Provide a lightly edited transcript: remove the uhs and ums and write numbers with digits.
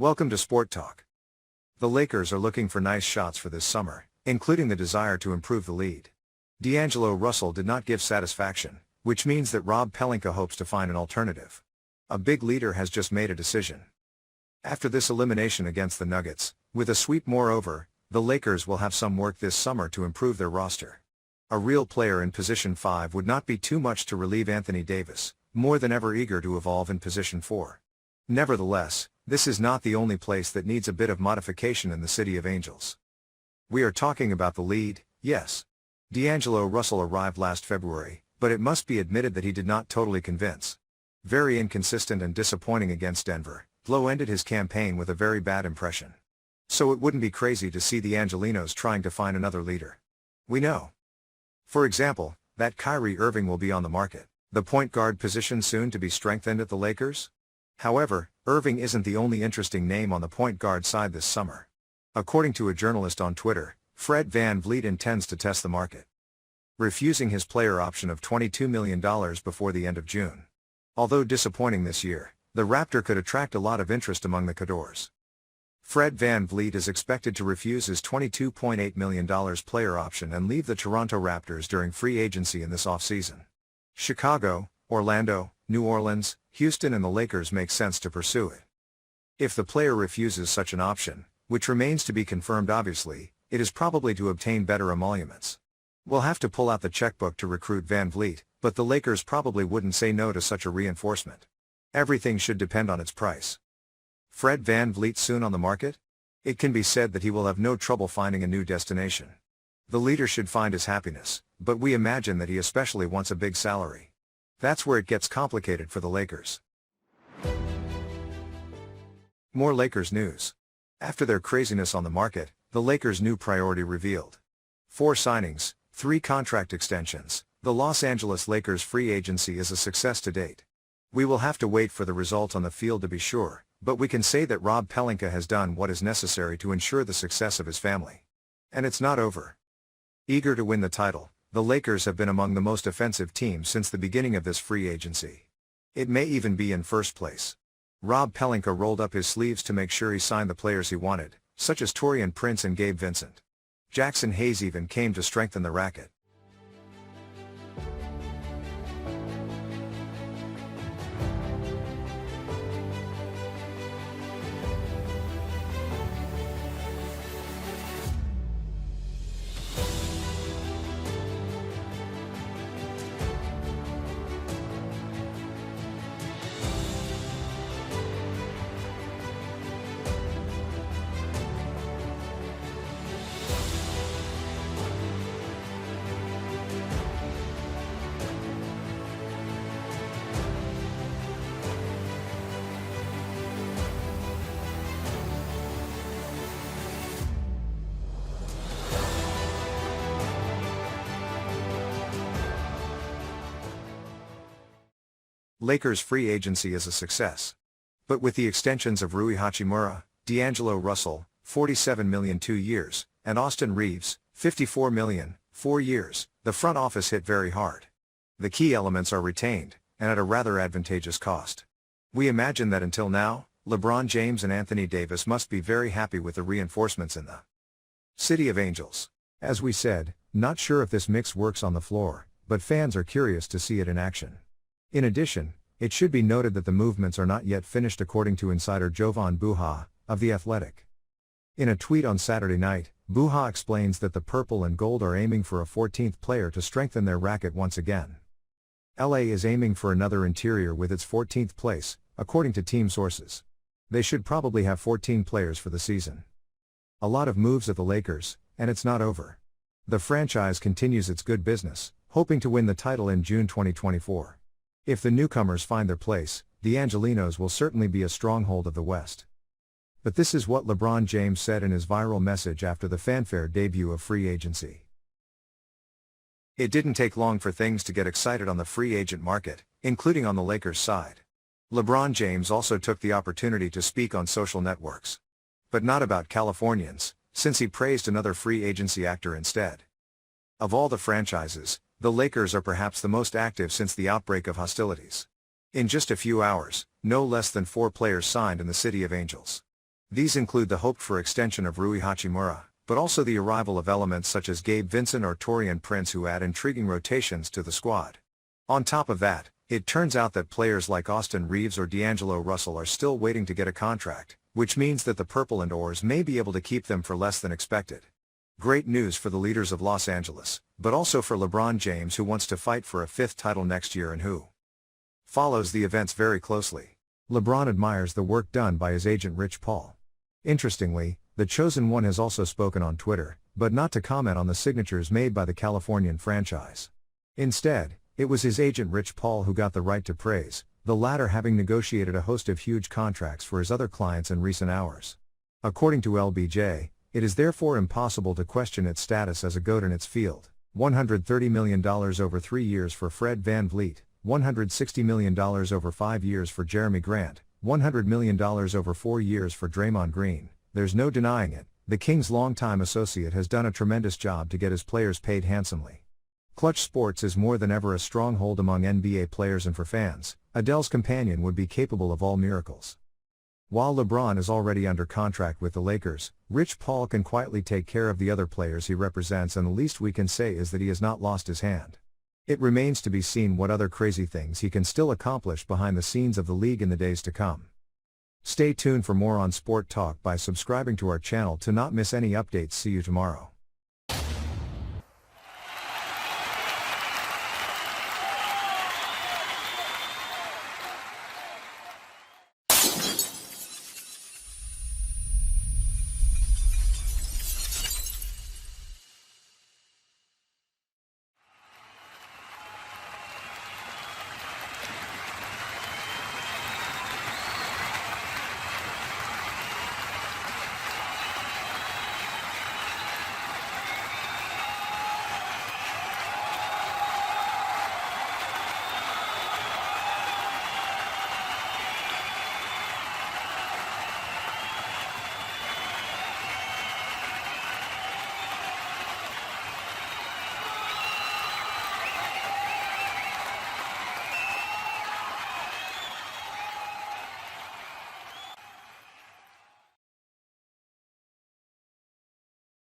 Welcome to Sport Talk. The Lakers are looking for nice shots for this summer, including the desire to improve the lead. D'Angelo Russell did not give satisfaction, which means that Rob Pelinka hopes to find an alternative. A big leader has just made a decision. After this elimination against the Nuggets, with a sweep moreover, the Lakers will have some work this summer to improve their roster. A real player in position 5 would not be too much to relieve Anthony Davis, more than ever eager to evolve in position 4. Nevertheless, this is not the only place that needs a bit of modification in the City of Angels. We are talking about the lead, yes. D'Angelo Russell arrived last February, but it must be admitted that he did not totally convince. Very inconsistent and disappointing against Denver, Lowe ended his campaign with a very bad impression. So it wouldn't be crazy to see the Angelinos trying to find another leader. We know, for example, that Kyrie Irving will be on the market, the point guard position soon to be strengthened at the Lakers. However, Irving isn't the only interesting name on the point guard side this summer. According to a journalist on Twitter, Fred VanVleet intends to test the market, refusing his player option of $22 million before the end of June. Although disappointing this year, the Raptor could attract a lot of interest among the Cadors. Fred VanVleet is expected to refuse his $22.8 million player option and leave the Toronto Raptors during free agency in this offseason. Chicago, Orlando, New Orleans, Houston and the Lakers make sense to pursue it. If the player refuses such an option, which remains to be confirmed obviously, it is probably to obtain better emoluments. We'll have to pull out the checkbook to recruit VanVleet, but the Lakers probably wouldn't say no to such a reinforcement. Everything should depend on its price. Fred VanVleet soon on the market? It can be said that he will have no trouble finding a new destination. The leader should find his happiness, but we imagine that he especially wants a big salary. That's where it gets complicated for the Lakers. More Lakers news. After their craziness on the market, the Lakers' new priority revealed. 4 signings, 3 contract extensions. The Los Angeles Lakers free agency is a success to date. We will have to wait for the result on the field to be sure, but we can say that Rob Pelinka has done what is necessary to ensure the success of his family. And it's not over. Eager to win the title, the Lakers have been among the most offensive teams since the beginning of this free agency. It may even be in first place. Rob Pelinka rolled up his sleeves to make sure he signed the players he wanted, such as Taurean Prince and Gabe Vincent. Jackson Hayes even came to strengthen the racket. Lakers free agency is a success. But with the extensions of Rui Hachimura, D'Angelo Russell, $47 million 2 years, and Austin Reeves, $54 million, 4 years, the front office hit very hard. The key elements are retained, and at a rather advantageous cost. We imagine that until now, LeBron James and Anthony Davis must be very happy with the reinforcements in the City of Angels. As we said, not sure if this mix works on the floor, but fans are curious to see it in action. In addition, it should be noted that the movements are not yet finished according to insider Jovan Buha, of The Athletic. In a tweet on Saturday night, Buha explains that the purple and gold are aiming for a 14th player to strengthen their racket once again. LA is aiming for another interior with its 14th place, according to team sources. They should probably have 14 players for the season. A lot of moves at the Lakers, and it's not over. The franchise continues its good business, hoping to win the title in June 2024. If the newcomers find their place, the Angelinos will certainly be a stronghold of the West. But this is what LeBron James said in his viral message after the fanfare debut of free agency. It didn't take long for things to get excited on the free agent market, including on the Lakers side. LeBron James also took the opportunity to speak on social networks. But not about Californians, since he praised another free agency actor instead. Of all the franchises, the Lakers are perhaps the most active since the outbreak of hostilities. In just a few hours, no less than 4 players signed in the City of Angels. These include the hoped-for extension of Rui Hachimura, but also the arrival of elements such as Gabe Vincent or Taurean Prince who add intriguing rotations to the squad. On top of that, it turns out that players like Austin Reeves or D'Angelo Russell are still waiting to get a contract, which means that the Purple and Oars may be able to keep them for less than expected. Great news for the leaders of Los Angeles, but also for LeBron James, who wants to fight for a fifth title next year and who follows the events very closely. LeBron admires the work done by his agent Rich Paul. Interestingly, the Chosen One has also spoken on Twitter, but not to comment on the signatures made by the Californian franchise. Instead, it was his agent Rich Paul who got the right to praise, the latter having negotiated a host of huge contracts for his other clients in recent hours. According to LBJ, it is therefore impossible to question its status as a GOAT in its field. $130 million over 3 years for Fred VanVleet, $160 million over 5 years for Jeremy Grant, $100 million over 4 years for Draymond Green. There's no denying it, the Kings' longtime associate has done a tremendous job to get his players paid handsomely. Clutch Sports is more than ever a stronghold among NBA players and for fans. Adele's companion would be capable of all miracles. While LeBron is already under contract with the Lakers, Rich Paul can quietly take care of the other players he represents, and the least we can say is that he has not lost his hand. It remains to be seen what other crazy things he can still accomplish behind the scenes of the league in the days to come. Stay tuned for more on Sport Talk by subscribing to our channel to not miss any updates. See you tomorrow.